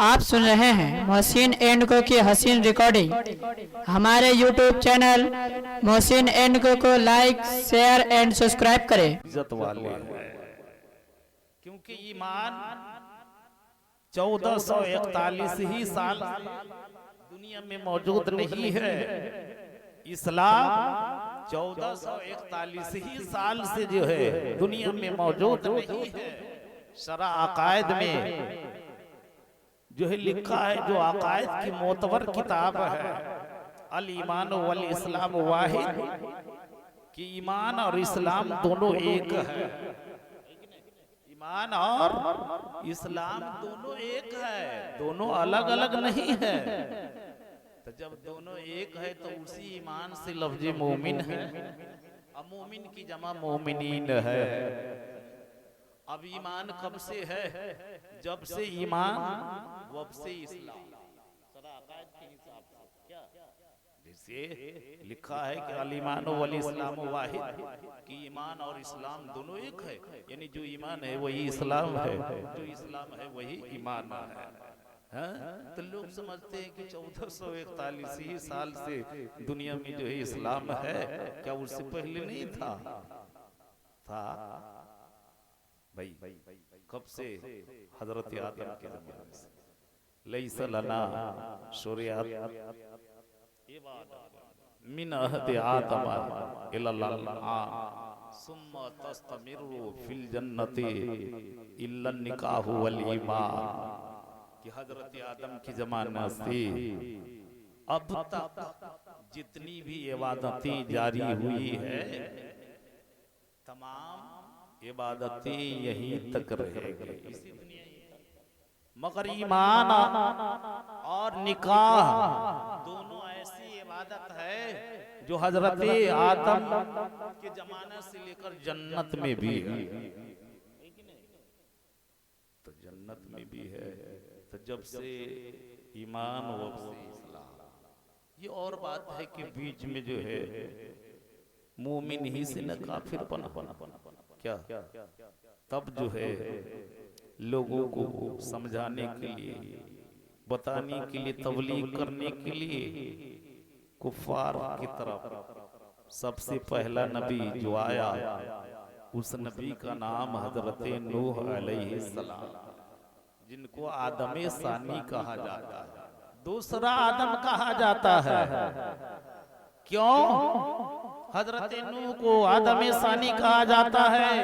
आप सुन रहे हैं मोहसिन एंड को की हसीन रिकॉर्डिंग। हमारे यूट्यूब चैनल मोहसिन एंड को लाइक शेयर एंड सब्सक्राइब करें। इज्जत वाले हैं क्योंकि ईमान 1441 ही साल दुनिया में मौजूद नहीं है। इस्लाम 1441 ही साल से जो है दुनिया में मौजूद नहीं है। शरा अकायद में जो है लिखा है, जो अकायद की मोतबर किताब है, अल ईमान वल इस्लाम वाहिद, कि ईमान और इस्लाम दोनों एक है। ईमान और इस्लाम दोनों एक है, दोनों अलग अलग नहीं है। तो जब दोनों एक है तो उसी ईमान से लफ्ज मोमिन है। अब मोमिन की जमा मोमिनीन है। अब ईमान कब से है? जब से ईमान वब से इस्लाम। के हिसाब से क्या जैसे लिखा है कि अल ईमान वल इस्लाम वाहिद, कि ईमान और इस्लाम दोनों एक है, यानी जो ईमान है वही इस्लाम है, जो इस्लाम है वही ईमान है। हाँ? तो लोग समझते हैं कि 1441 ही साल से दुनिया में जो है इस्लाम है, क्या उससे पहले नहीं था? भाई कब से? हजरत आदम के जमाने से। लैसा लना शुरियत मिन अहद आदम इलल सुम्मा तस्तमिरु फिल जन्नति इल्ला निकाह वल ईमान, कि हजरत आदम की जमाना से अब तक जितनी भी इबादतें जारी हुई है, तमाम इबादतें यहीं तक रहेगी, इसी दुनिया मगर ईमान और निकाह दोनों ऐसी इबादत है जो हजरत आदम के जमाने से लेकर जन्नत में भी है। तो जन्नत में भी है, तो जब से ईमान वब से इस्लाम। ये और बात है कि बीच में जो है मोमिन ही से न काफिर बना क्या, तब जो है लोगों को समझाने के लिए, बताने के लिए, तबलीग करने के लिए कुफार की तरफ सबसे पहला नबी जो आया, उस नबी का नाम हजरत नूह अलैहिस्सलाम, जिनको आदम सानी कहा जाता है, दूसरा आदम कहा जाता है। क्यों हजरत नूह को आदम सानी कहा जाता है?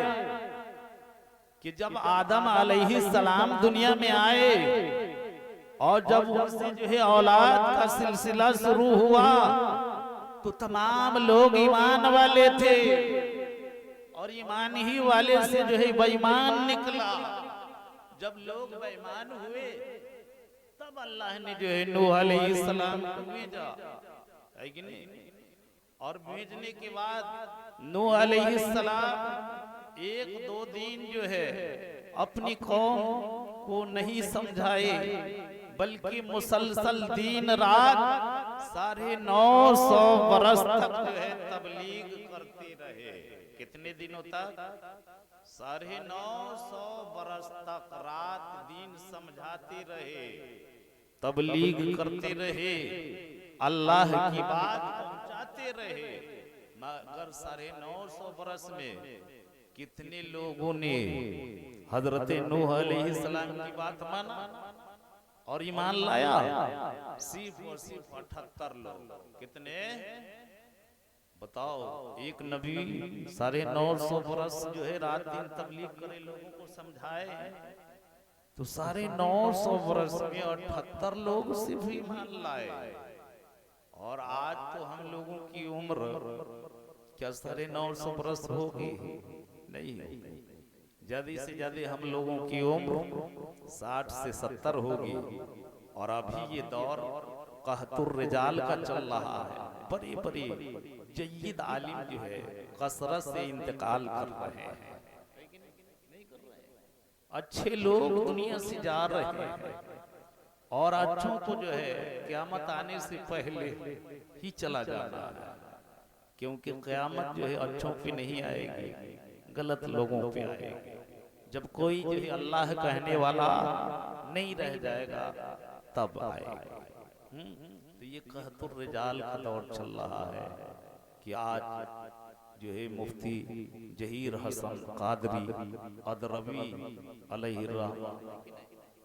कि जब आदम अलैहिस्सलाम दुनिया में आए और जब उनसे जो है औलाद का सिलसिला शुरू हुआ, तो तमाम लोग ईमान वाले थे और ईमान ही वाले से जो है बेईमान निकला। जब लोग बेईमान हुए तब अल्लाह ने जो है नूह अलैहिस्सलाम को भेजा, है कि नहीं? और भेजने के बाद नूह अलैहिस्सलाम एक दो दिन जो है अपनी कौम को नहीं समझाए, बल्कि मुसलसल दिन रात 950 बरस तक जो है तबलीग करते रहे। कितने दिनों तक? 950 बरस तक रात दिन समझाते रहे, तबलीग करते रहे, अल्लाह की बात पहुंचाते रहे। मगर 950 बरस में कितने लोगों ने हजरत नूह अलैहिस्सलाम की बात माना और ईमान लाया? सिर्फ और सिर्फ 78 लोग। कितने बताओ? एक नबी 950 बरस जो है रात दिन तबलीग करे, लोगों को समझाए, तो 950 बरस में 78 लोग सिर्फ ईमान लाए। और आज तो हम लोगों की उम्र क्या 950 बरस होगी? नहीं, ज्यादा से ज्यादा हम लोगों की उम्र 60 से 70 होगी। और अभी ये दौर कहतुर रिजाल का चल रहा है। बड़े बड़े जय्यद आलिम जो है कसरत से इंतकाल कर रहे हैं, अच्छे लोग दुनिया से जा रहे हैं, और अच्छों को जो है क़यामत आने से पहले ही चला जाना है। क्योंकि क़यामत जो है अच्छों पे नहीं आएगी, गलत लोगों पे आएगी। जब कोई जो है अल्लाह कहने वाला नहीं रह जाएगा तब आएगा। तो ये कहतुर रिजाल का दौर चल रहा है कि आज जो है मुफ्ती जहीर हसन कादरी अदरबी अलैहिर्रहमत,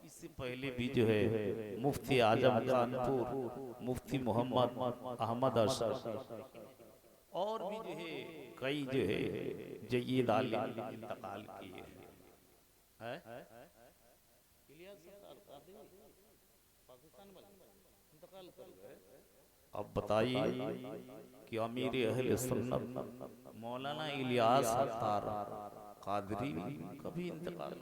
इससे पहले भी जो है मुफ्ती आजम कानपुर, मुफ्ती मोहम्मद अहमद अशरफ और भी जो है कई जो है जयीद आलिम इंतकाल किए हैं। अब बताइए कि अमीर अहले सुन्नत मौलाना इलियास अत्तार कादरी कभी इंतकाल।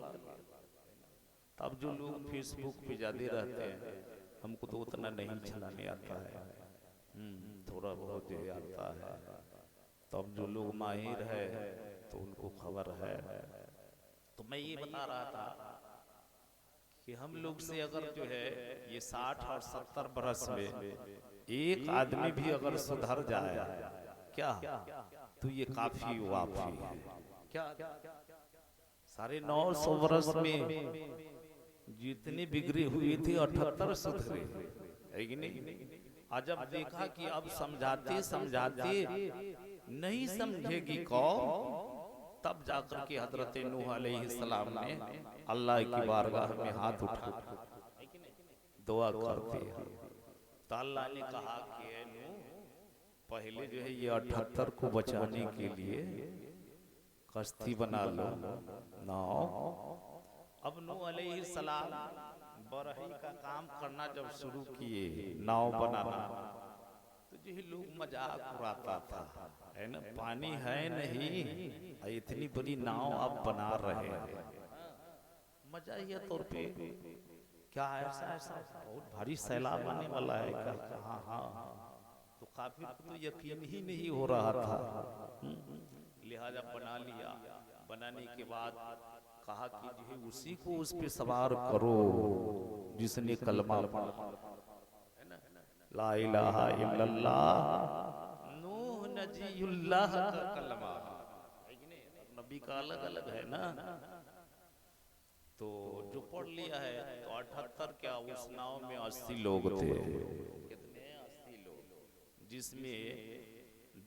तब जो लोग फेसबुक पे ज्यादा रहते हैं, हमको तो उतना नहीं चलाने आता है, थोड़ा बहुत ही आता है। तब जो लोग माहिर है तो उनको खबर है। तो मैं ये बता रहा था कि हम लोग से अगर जो है ये 60 और 70 बरस में एक आदमी भी अगर सुधर जाए क्या, तो ये काफी वाफी है। क्या 950 बरस में जितने बिगड़े हुए थे 78 सुधरे, है कि नहीं? आज जब देखा कि अब समझाते समझाते नहीं समझेगी कौम, तब जाकर के हजरत नूह अलैहिस्सलाम ने अल्लाह की बारगाह में हाथ उठा दुआ करते हैं। तो अल्लाह ने कहा कि ऐ नूह, पहले जो है ये 78 को बचाने के लिए कश्ती बना लो, नाव। अब नूह अलैहिस्सलाम बरही का काम करना जब शुरू किए, नाव बनाना, तो जो है लोग मजाक उड़ाता था, है ना, पानी है नहीं, इतनी बड़ी नाव आप बना रहे हैं, मजाहिया तौर पे क्या ऐसा बहुत भारी सैलाब आने वाला है क्या? हाँ हाँ। तो काफिर को तो यकीन ही नहीं हो रहा था, लिहाजा बना लिया। बनाने के बाद कहा कि जो है उसी को उस पे सवार करो जिसने कलमा पढ़ा, ला इलाहा इल्लल्लाह नूह नजीयुल्लाह का कलमा, नबी का अलग अलग है ना। तो जो पढ़ लिया है तो 78 क्या, उस नाव में 80 लोग थे। कितने? 80 लोग, जिसमें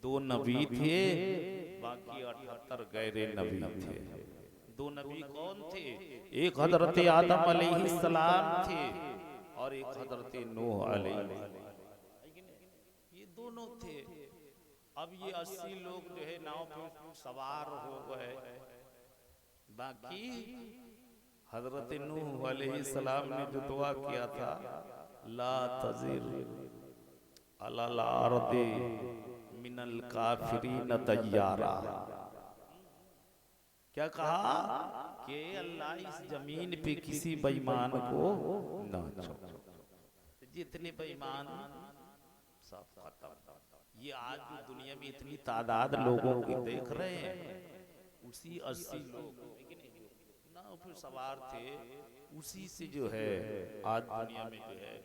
2 नबी थे, बाकी 78 गैरे नबी थे। 2 नबी कौन थे? एक हजरत आदम अलैहिस्सलाम थे और एक हजरत नूह अलैहिस्सलाम, ये दोनों थे। अब ये 80 लोग जो है नाव पे सवार हो गए, बाकी हजरत नूह अलैहिस्सलाम ने जो दुआ किया था, ला तज़िर अलल अर्दि मिनल काफिरीन तय्यारा, क्या कहा कि अल्लाह इस जमीन पे किसी बेईमान को ना छोड़, जितने बेईमान सब खत्म। ये आज जो दुनिया में इतनी तादाद लोगों की देख रहे हैं, उसी 80 लोग नाव पे सवार थे, उसी से जो है आज दुनिया में जो है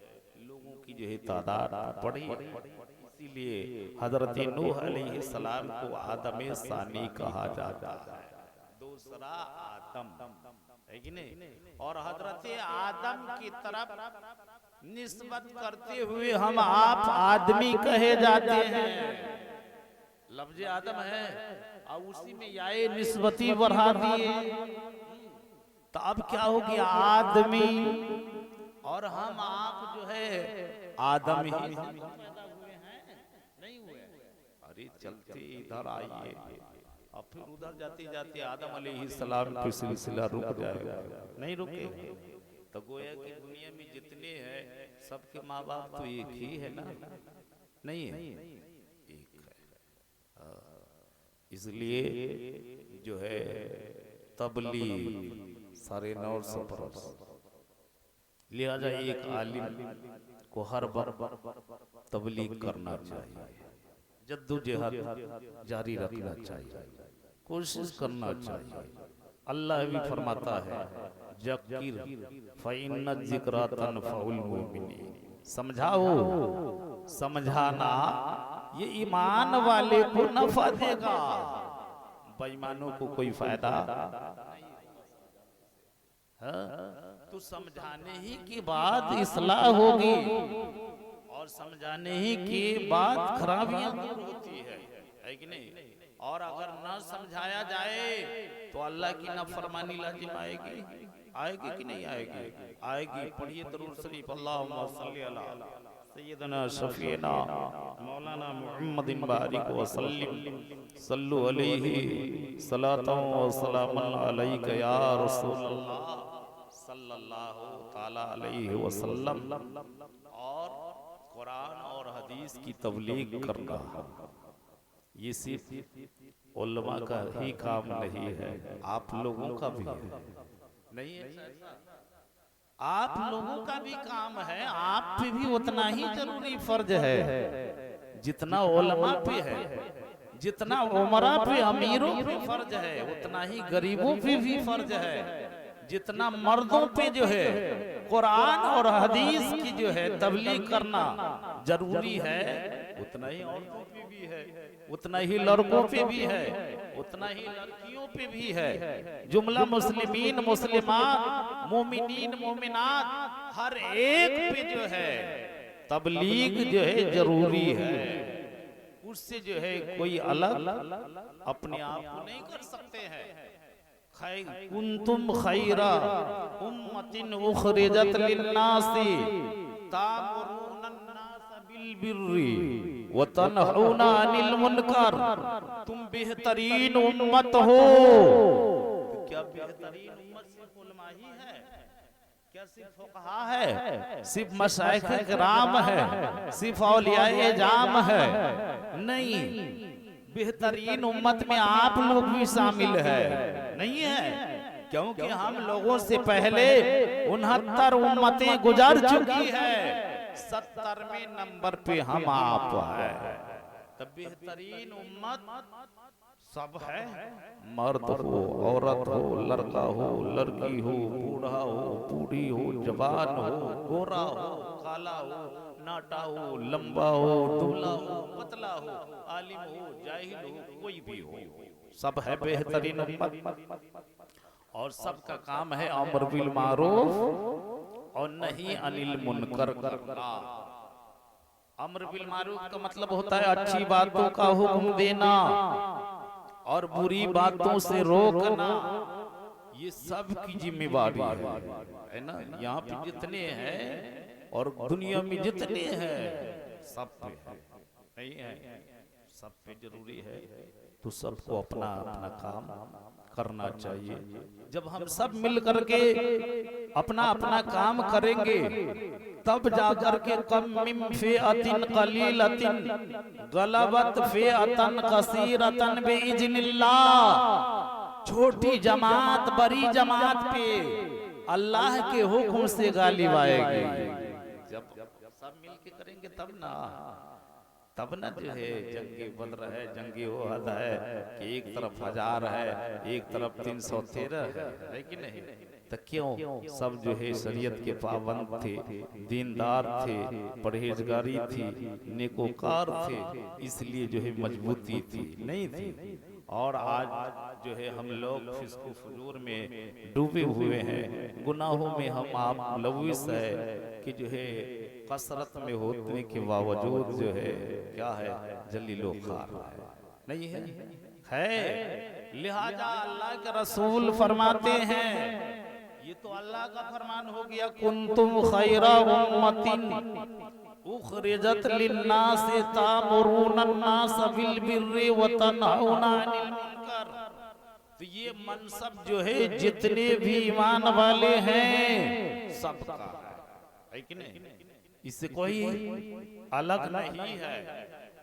लोगों की जो है तादाद बढ़ी। इसीलिए हजरत नूह अलैहिस्सलाम को आदम सानी कहा जाता है, दूसरा आदम, है कि नहीं? और हजरत आदम की तरफ निस्बत करते हुए हम आप आदमी कहे जाते हैं। लफ्ज आदम है और उसी में याए निस्बती बढ़ा दिए, तो अब क्या हो गया? आदमी, और हम आप जो है आदम ही पैदा हुए हैं, नहीं हुए? अरे चलते इधर आइए, अब फिर उधर जाते जाते आदम अलैहिस्सलाम की सिलसिला रुक जाएगा, नहीं रुके? तो गोया कि दुनिया में जितने हैं सबके माँ बाप तो एक ही है ना, नहीं है? एक है। इसलिए जो है तबलीग 950 बरस, लिहाजा एक आलिम को हर वक्त तबलीग करना चाहिए, जद्दोजहद जारी रखना चाहिए, कोशिश करना चाहिए। अल्लाह भी फरमाता है, ज़किर फ़इन्न ज़िक्रा तनफ़उल मुमिनीन, समझाओ, समझाना ये ईमान वाले को नफा देगा, बेईमानों को कोई फायदा नहीं। तो समझाने ही की बात इस्लाह होगी और समझाने ही की बात खराबियां दूर होती है कि नहीं। और अगर न समझाया जाए तो अल्लाह की नाफरमानी लाजिम आएगी, आएगी कि नहीं आएगी? आएगी। पढ़िए दरूद शरीफ, अल्लाहुम्मा सल्ली अला सय्यदना शफीना मौलाना मुहम्मदिन बारिक व सल्लिम सल्लु अलैहि सलातन व सलामन अलैका या रसूलल्लाह सल्लल्लाहु ताला अलैहि वसल्लम। और कुरान और हदीस की तबलीग करना ये सिर्फ उलमा का ही काम नहीं है, आप लोगों का भी है, नहीं है? आप लोगों का भी काम है, आप पे भी उतना ही जरूरी फर्ज है जितना उलमा पे है, जितना उमरा पे अमीरों पे फर्ज है उतना ही गरीबों पे भी फर्ज है। जितना मर्दों पे जो है कुरान और हदीस की जो है तबलीग करना जरूरी है, उतना ही औरतों पे भी है, उतना ही लड़कों पे भी है, उतना ही लड़कियों पे भी है। जुमला मुस्लिमीन मुस्लिमात मोमिनीन मोमिनात हर एक पे जो है तबलीग जो है जरूरी है। उससे जो है कोई अलग अपने आप को नहीं कर सकते हैं। कुंतुम खैरा उम्मतिन उखरिजत लिन्नासी तामुरूना अन्नास बिल बिर्री व तनहूना अनिल मुनकर। तुम बेहतरीन उम्मत हो। तो क्या बेहतरीन उम्मत सिर्फ उलमा ही है? क्या सिर्फ फुकहा है? सिर्फ मशाइख किराम है? सिर्फ औलियाए जाम है? नहीं, बेहतरीन उम्मत में आप लोग भी शामिल है, नहीं है? क्योंकि हम लोगों से पहले 69 उम्मतें गुजर चुकी है, 70वें नंबर पे हम आप है। तब बेहतरीन उम्मत सब है, मर्द हो, औरत हो, लड़का हो, लड़की हो, बूढ़ा हो, बूढ़ी हो, जवान हो, गोरा हो, काला हो, नाटा हो, लंबा हो, दुबला हो, पतला हो, आलिम हो, जाहिल हो, कोई भी हो, सब है बेहतरीन उम्मत। और सबका काम है अमर बिल मारूफ और नहीं अनिल मुनकर करना। अमर बिल मारूफ का मतलब होता है अच्छी बातों का हुक्म देना और बुरी बातों से रोकना। ये सब की जिम्मेवारी है ना। यहाँ पे जितने हैं और दुनिया में जितने हैं सब पे है, नहीं है? सब पे जरूरी है। तो सबको अपना अपना काम करना चाहिए। जब हम सब मिल करके अपना अपना काम करेंगे तब जाकर के कम मिम फिअतिन कलीलतिन गलबत फिअतन कसीरतन बिइज़्निल्लाह। छोटी जमात बड़ी जमात पे अल्लाह के हुक्म से गालिब आएगी। जब सब मिल के करेंगे तब ना जो है जंगे बद्र है, जंगे ओहद है कि एक तरफ 1000 है, एक तरफ 313 है कि नहीं? तो क्यों? सब जो है शरीयत के पाबंद थे, दीनदार थे, परहेजगारी थी, नेकोकार थे, इसलिए जो है मजबूती थी, नहीं थी। और आज जो है हम लोग फिस्को फुजूर में डूबे हुए हैं, गुनाहों में हम आप लविस है कि जो है कसरत में होने के बावजूद जो है क्या है जलीलो खार है, नहीं है? लिहाजा अल्लाह के रसूल फरमाते हैं, ये तो अल्लाह का फरमान हो गया, कुंतुम खैरा उम्मतिन उखरिजत लिन्नास तामुरूना अन्नास बिल बिर्रि व तनहूना अनिल मुनकर। तो ये मनसब जो है जितने भी ईमान वाले हैं सबका है कि नहीं? इससे कोई अलग नहीं है।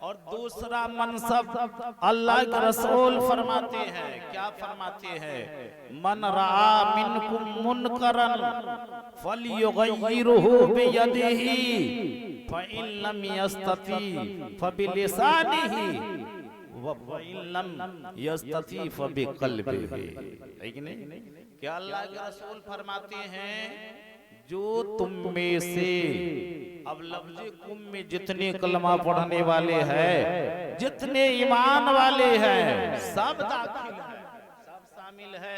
और दूसरा मनसब अल्लाह के रसूल फरमाते हैं, क्या फरमाते हैं? मन रआ मिनकुम मुनकरन फलयुगय्यिरहु बियदिही फ़इन लम यस्तती फबिलिसानिही व इन लम यस्तती फबिक़ल्बिही। है कि नहीं? क्या अल्लाह के रसूल फरमाते हैं, जो तुम में से, अब लफ्ज़े कुम में जितने कलमा पढ़ने वाले हैं, जितने ईमान वाले हैं सब दाखिल है, सब शामिल है।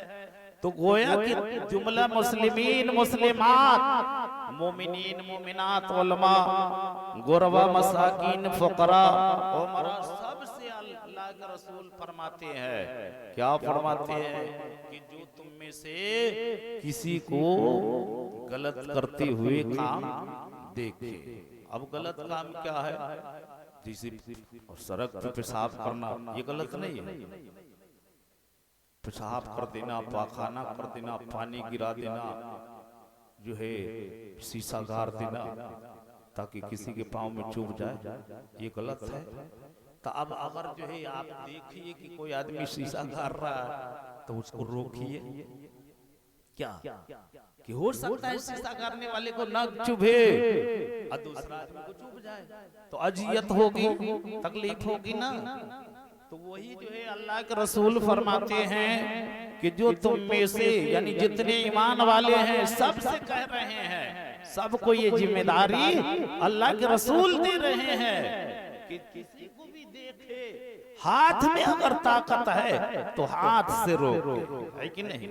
तो गोया कि जुमला मुस्लिमीन मुस्लिमात, मोमिनीन मोमिनात, उलमा, गुरबा, मसाकीन, फुकरा, उमरा, सबसे अल्लाह के रसूल फरमाते हैं, क्या फरमाते हैं कि जो तुम में से किसी को गलत करते हुए काम देखे। अब गलत काम क्या है? जैसे सड़क पे पेशाब करना, ये गलत नहीं है। पेशाब कर देना, पाखाना कर देना, पानी गिरा देना, जो है शीशा गाड़ देना ताकि किसी के पाँव में चुभ जाए, ये गलत है। तो अब अगर जो है आप देखिए कि कोई आदमी शीशा गाड़ रहा है तो उसको रोकिए। क्या कि हो सकता है शीशा गाड़ने वाले को न चुभे और दूसरा आदमी को चुभ जाए, तो अजियत होगी, तकलीफ होगी ना। तो वही जो है अल्लाह के रसूल फरमाते हैं कि जो तुम में से, यानी जितने ईमान वाले हैं, सबसे कह रहे हैं, सबको ये जिम्मेदारी अल्लाह के रसूल दे रहे हैं कि किसी को भी देखे हाथ में अगर ताकत है तो हाथ से रोके, है कि नहीं?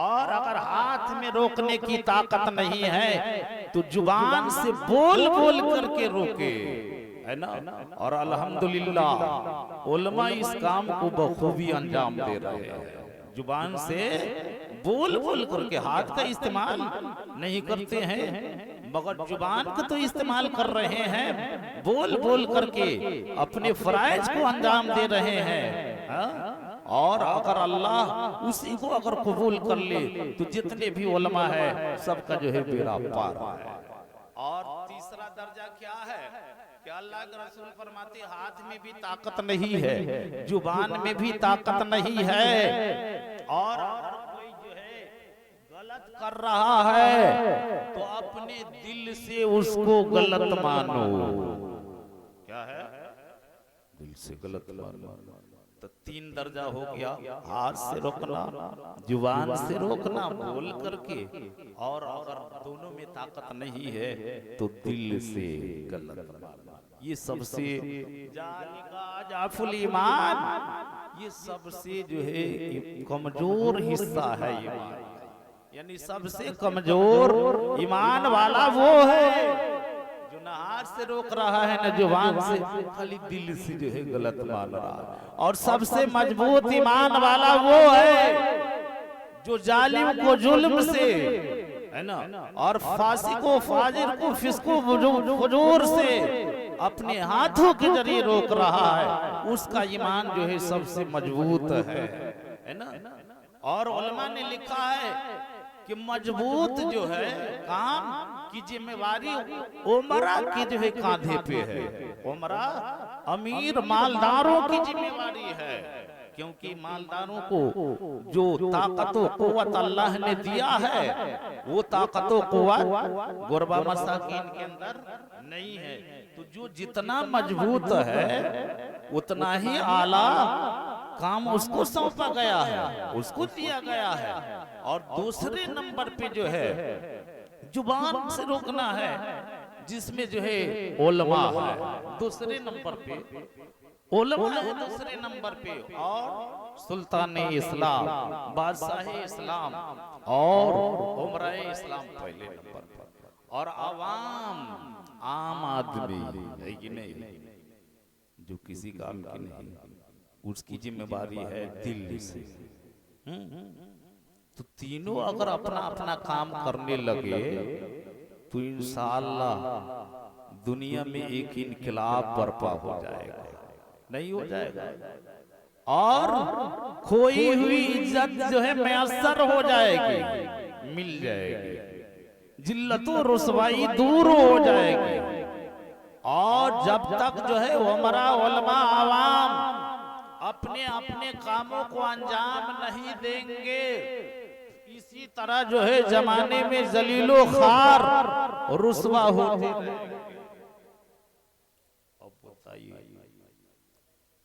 और अगर हाथ में रोकने की ताकत नहीं है तो जुबान से बोल बोल करके रोके, है ना। और अल्हम्दुलिल्लाह उलमा इस काम को बखूबी अंजाम दे रहे हैं। जुबान से बोल बोल करके, हाथ का इस्तेमाल नहीं करते हैं मगर जुबान को तो इस्तेमाल कर रहे हैं, बोल बोल करके अपने फराइज को अंजाम दे रहे हैं। और अगर अल्लाह उसी को अगर कबूल कर ले तो जितने भी उलमा है सबका जो है बेड़ा पार है। और तीसरा दर्जा क्या है कि अल्लाह के रसूल फरमाते हाथ में भी ताकत नहीं है, जुबान में भी ताकत नहीं है, और कोई जो है गलत कर रहा है तो अपने दिल से उसको गलत मानो। क्या है? दिल से गलत मानो। तो तीन दर्जा हो गया, हाथ से रोकना, जुबान से रोकना बोल करके, और अगर दोनों में ताकत नहीं है तो दिल से गलत मानना। ये सबसे जाफुल ईमान, ये सबसे जो है कमजोर हिस्सा है ईमान, यानी सबसे कमजोर ईमान वाला वो है जो न हाथ से रोक रहा है न जुबान से, खाली दिल से जो है गलत मान रहा है। और सबसे मजबूत ईमान वाला वो है जो जालिम को जुल्म से, है ना, और फासिको फाजिर को फिस्को फजूर से अपने हाथों के जरिए रोक रहा है, उसका ईमान जो है सबसे मजबूत है ना। और उलमा ने लिखा है कि मजबूत जो है काम की जिम्मेवारी उमरा की जो है कांधे पे है। उमरा अमीर मालदारों की जिम्मेवारी है, क्योंकि मालदारों को जो ताकत व कुव्वत अल्लाह ने दिया है वो ताकत व कुव्वत गुरबा मसाकीन के अंदर नहीं है। तो जो जितना मजबूत है उतना ही आला काम उसको सौंपा गया है, उसको दिया गया है। और दूसरे नंबर पे जो है जुबान से रोकना है, जिसमें जो है उलमा है दूसरे नंबर पे, उलमा है दूसरे नंबर पे, और सुल्तान इस्लाम, बादशाह इस्लाम और उमरा इस्लाम पहले नंबर पर, और आवाम आम आदमी है कि नहीं, जो किसी काम की नहीं, उसकी जिम्मेवारी है दिल से। तो तीनों अगर अपना अपना काम करने लगे तो इंशाअल्लाह दुनिया में एक इनकलाब बर्पा हो जाएगा, नहीं हो जाएगा, और खोई हुई इज्जत जो है मैसर हो जाएगी, मिल जाएगी, जिल्लतो रुसवाई दूर हो जाएगी। और जब तक जो है उमरा उलमा आवाम अपने अपने कामों को अंजाम नहीं देंगे, इसी तरह जो है जमाने में जलीलो खार रुसवा होते रहेंगे। अब बताइए,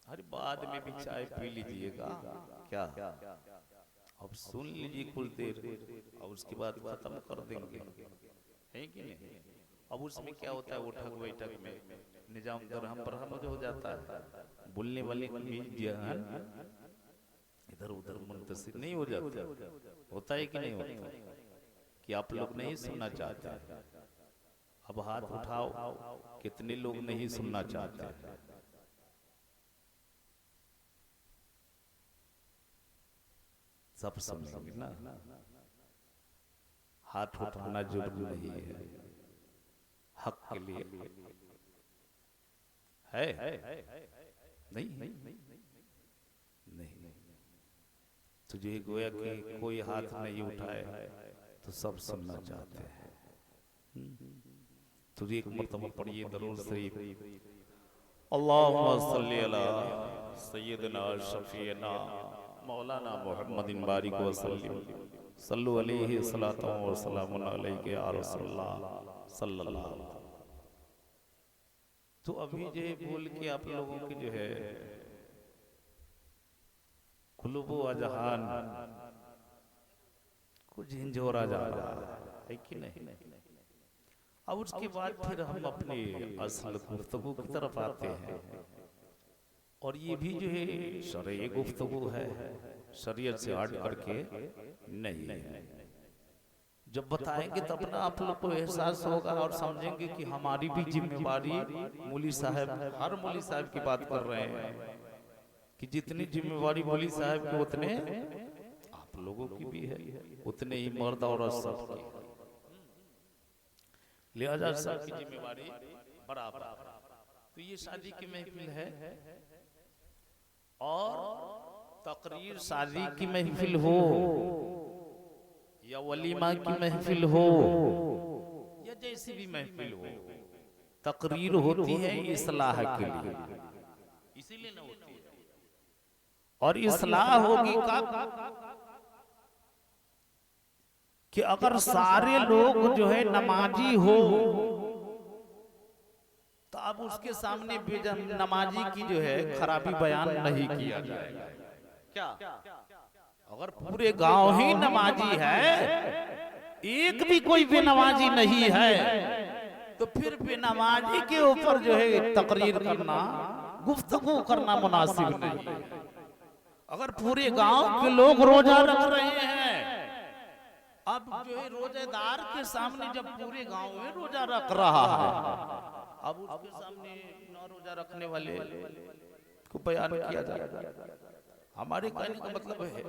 हर बाद में भी चाय पी लीजिएगा क्या, अब सुन लीजिए कुछ देर और उसके बाद खत्म कर देंगे, है कि नहीं। अब उसमें क्या होता है, उठक बैठक में निजाम दरहम बरहम हो जाता है, बोलने वाले की ध्यान इधर उधर मुंतसिर नहीं हो जाता। होता है कि नहीं होता? कि आप लोग नहीं सुनना चाहते? अब हाथ उठाओ, कितने लोग नहीं सुनना चाहते? सब सुनेंगे ना। हाथ उठाना जरूरी नहीं है, हक के लिए है नहीं? नहीं। तुझे गोया कि कोई हाथ नहीं उठाए तो सब सुनना चाहते हैं। तुझे एक मर्तबा पढ़िए दरूद शरीफ, अल्लाहुम्मा सल्ली अला सय्यिदना शफीना मौलाना मुहम्मदिन बारिक व सल्लिम सल्लु अलैहि सलातु व सलामुन अलैहि या रसूलल्लाह सल्लल्लाहु। तो अभी जो है बोल के आप लोगों की जो है कुलुबो अजहान कुछ झंझोरा जा रहा है कि नहीं? अब उसके बाद फिर हम अपने असल गुफ्तगू की तरफ आते हैं। और ये भी जो है शरई गुफ्तगू है, शरीयत से हट करके नहीं है। जब बताएंगे तब ना आप लोग को एहसास होगा और समझेंगे कि हमारी भी जिम्मेवारी, मौलवी साहब हर मौलवी साहब की बात कर रहे हैं कि जितनी जिम्मेवारी मौलवी साहब की उतने आप लोगों की भी है, उतने ही मर्द और सब की। लिहाजा सबकी जिम्मेवारी बराबर। तो ये शादी की महफिल है और तकरीर शादी की महफिल हो या वलीमा की महफिल हो या जैसी भी महफिल हो, तकरीर होती है इस्लाह के लिए, इसीलिए ना होती है। और इस्लाह होगी कब? कि अगर सारे लोग जो है नमाजी हो तो अब उसके सामने नमाजी की जो है खराबी बयान नहीं किया जाएगा। क्या अगर पूरे गांव ही नमाजी है, एक भी कोई बेनमाजी नहीं है, तो फिर बेनमाजी के ऊपर जो है तकरीर करना, गुफ्तगू करना मुनासिब नहीं है। अगर पूरे गांव के लोग रोजा रख रहे हैं, अब जो है रोजेदार के सामने जब पूरे गांव में रोजा रख रहा है, अब उसके सामने न रोजा रखने वाले को बयान किया जाएगा। हमारे कहने का मतलब है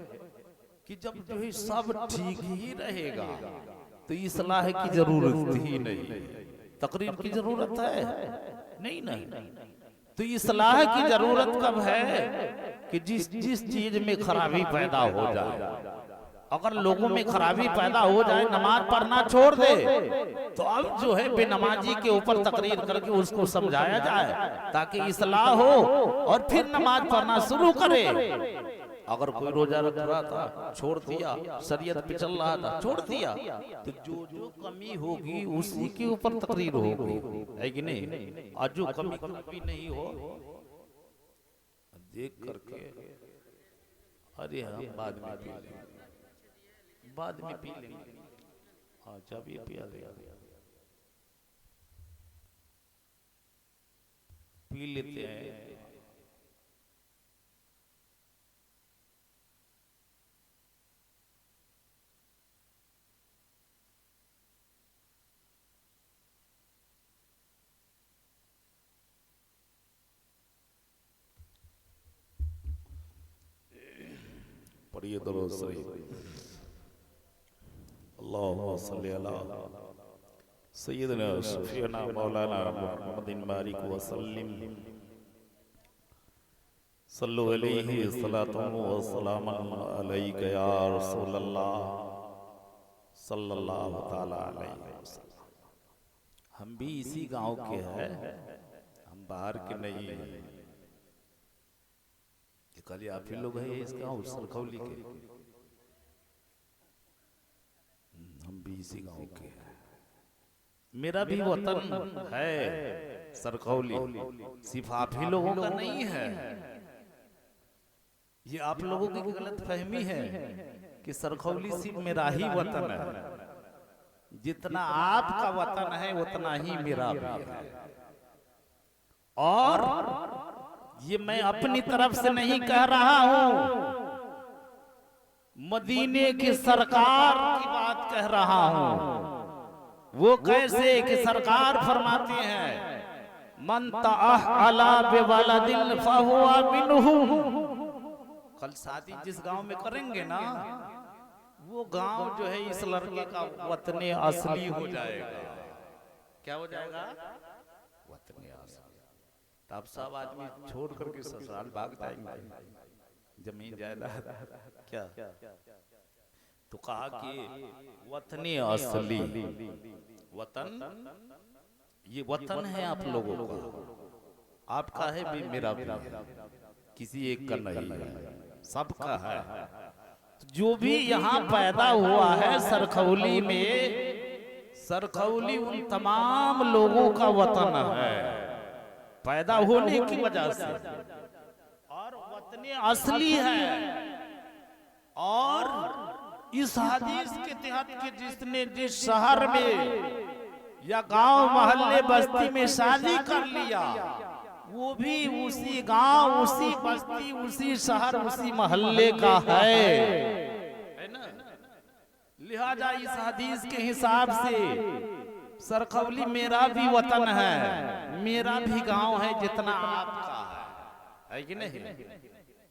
कि जब जो है सब ठीक ही रहेगा तो इस्लाह की जरूरत ही नहीं, तकरीर की जरूरत है नहीं। तो इस्लाह की जरूरत कब है? कि जिस चीज में खराबी पैदा हो जाए। अगर लोगों में खराबी पैदा हो जाए, नमाज पढ़ना छोड़ दे, तो अब जो है बेनमाजी के ऊपर तकरीर करके उसको समझाया जाए ताकि इस्लाह हो और फिर नमाज पढ़ना शुरू करे। अगर कोई रोजा रख रहा था, छोड़ दिया, शरीयत पे चल रहा था, छोड़ दिया, तो जो जो कमी होगी उसी के ऊपर तकरीर होगी, है कि नहीं? और जो कमी नहीं हो देख करके अरे हम बाद में पी लेंगे, बाद में पी लेंगे। हाँ जब ये पिया पी लेते हैं। पढ़िए दरूद शरीफ, अल्लाहुम्मा सल्ली अला सय्यिदना शफीना मौलाना मुहम्मदिन बारिक व सल्लिम सल्लु अलैहि सलातु व सलामुन अलैका या रसूलल्लाह सल्लल्लाहु तआला अलैहि वसल्लम। हम भी इसी गांव के हैं, हम बाहर के नहीं हैं। खाली आप ही लोग हैं इस गांव सरखौली के, हम भी इसी गांव के हैं। मेरा भी वतन है सरखौली, सिर्फ आप ही लोगों का नहीं है। ये आप लोगों की गलत फहमी है कि सरखौली सिर्फ मेरा ही वतन है। जितना आपका वतन है उतना ही मेरा भी है। और ये मैं अपनी तरफ से नहीं कह रहा हूं, मदीने की सरकार की बात कह रहा हूं। वो कैसे कि सरकार फरमाते हैं मन तअहला बिवलदिन फहुवा मिनहु। कल शादी जिस गांव में करेंगे ना, वो गांव जो है इस लड़के का वतने असली हो जाएगा। क्या हो जाएगा? वतने असली। तब सब आदमी छोड़ करके ससुराल भाग जाएंगे, जमीन जायदाद क्या। तो कहा कि वतने असली, वतन ये वतन है आप लोगों का, आपका है भी, मेरा भी, किसी एक का नहीं है, सबका है। जो भी यहाँ पैदा हुआ है सरखौली में, सरखौली उन तमाम लोगों का वतन है पैदा होने की वजह से, और वतने असली है। और इस हदीस के तहत कि जिसने जिस शहर में या गांव मोहल्ले बस्ती में शादी कर लिया, वो भी उसी गांव, उसी बस्ती, उसी शहर, उसी मोहल्ले का है ना। लिहाजा इस हदीस के हिसाब से सरखौली मेरा भी वतन है, मेरा भी गांव है जितना आपका है कि नहीं।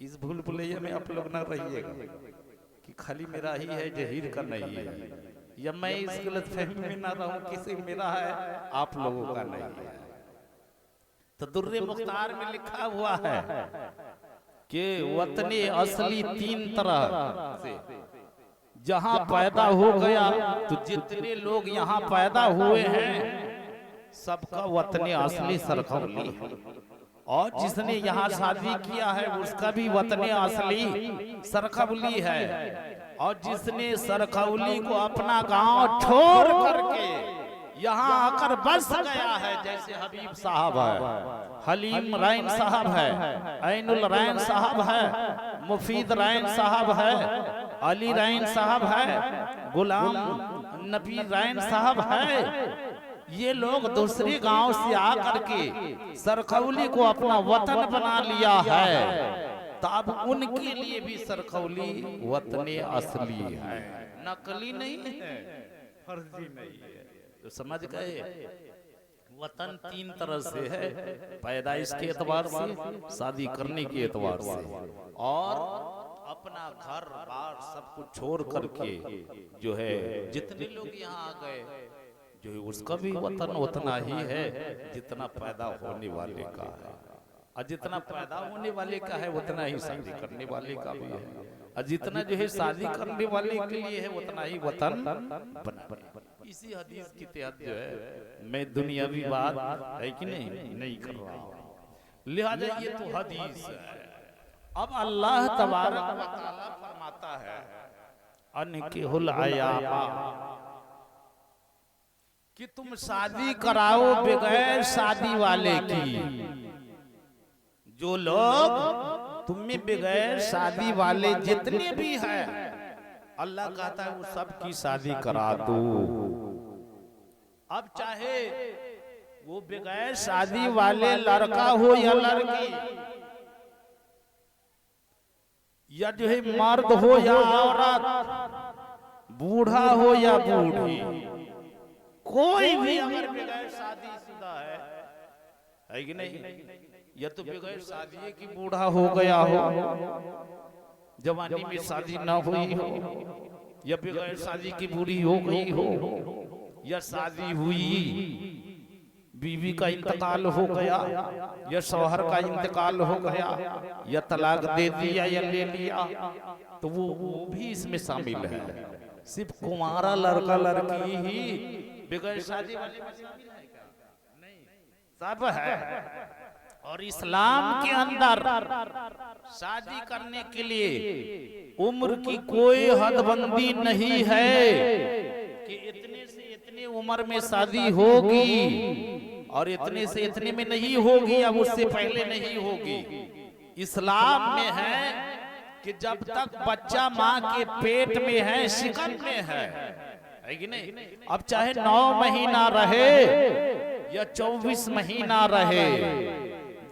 इस भूल भुलैया में आप लोग न रहिएगा कि खाली मेरा ही है, जहीर का नहीं है, या मैं इस गलत फहमी में ना रहूं किसी मेरा है आप लोगों का नहीं है। तो दुर्रे मुख्तार में लिखा हुआ है कि वतने असली तीन तरह से जहां पैदा हो गया, तो जितने लोग यहाँ पैदा हुए हैं सबका वतने असली सरखौली है। और जिसने यहाँ शादी किया है उसका भी वतने असली सरखौली है। और जिसने सरखौली को अपना गांव छोड़ करके यहाँ आकर बस गया है, जैसे हबीब साहब है, हलीम रैन साहब है, ऐनुल रैन साहब है, मुफीद रैन साहब है, अली रैन साहब है, गुलाम नबी रैन साहब है। ये लोग दूसरे गांव से आकर के सरखौली को अपना वतन बना लिया है, तब उनके लिए भी सरखौली वतने असली है, नकली नहीं है, फर्जी नहीं है। तो समझ गए, वतन तीन तरह से है, पैदाइश के एतबार से, शादी करने के एतबार से, और अपना घर बार सब कुछ छोड़ करके जो है जितने लोग यहाँ आ गए, जो है उसका भी वतन उतना ही है जितना पैदा होने वाले का है। और जितना पैदा होने वाले का है उतना ही शादी करने वाले का भी है, और जितना जो है शादी करने वाले के लिए है उतना ही वतन बना। इसी हदीस के तहत जो है मैं दुनियावी बात है कि नहीं कर रहा हूं। लिहाजा ये तो हदीस है। अब अल्लाह तबारक व तआला फरमाता है अनकिहुल अयामा, कि तुम शादी कराओ बगैर शादी वाले की। जो लोग तुम में बगैर शादी वाले जितने भी हैं, अल्लाह कहता है वो सबकी शादी करा दो। अब चाहे वो बगैर शादी वाले लड़का हो या लड़की, या जो है मर्द हो या औरत, बूढ़ा हो या बूढ़ी, कोई भी अगर बगैर शादीशुदा है कि नहीं, या तो बगैर शादी की बूढ़ा हो गया हो, जवानी में शादी ना हुई हो, या बगैर शादी की बूढ़ी हो गई हो, या शादी हुई बीवी का इंतकाल हो गया, या शौहर का इंतकाल हो गया, या तलाक दे दिया या ले लिया, तो वो भी इसमें शामिल है। सिर्फ कुंवारा लड़का लड़की ही बगैर शादी वाले में शामिल है क्या? नहीं, सब है। और इस्लाम के अंदर शादी करने के लिए उम्र की कोई हदबंदी नहीं है कि इतने से इतने उम्र में शादी होगी और इतने से इतने में नहीं होगी या उससे पहले नहीं होगी। इस्लाम में है कि जब तक बच्चा माँ के पेट में है, शिकन में है कि नहीं, अब चाहे 9 महीना रहे या 24 महीना रहे,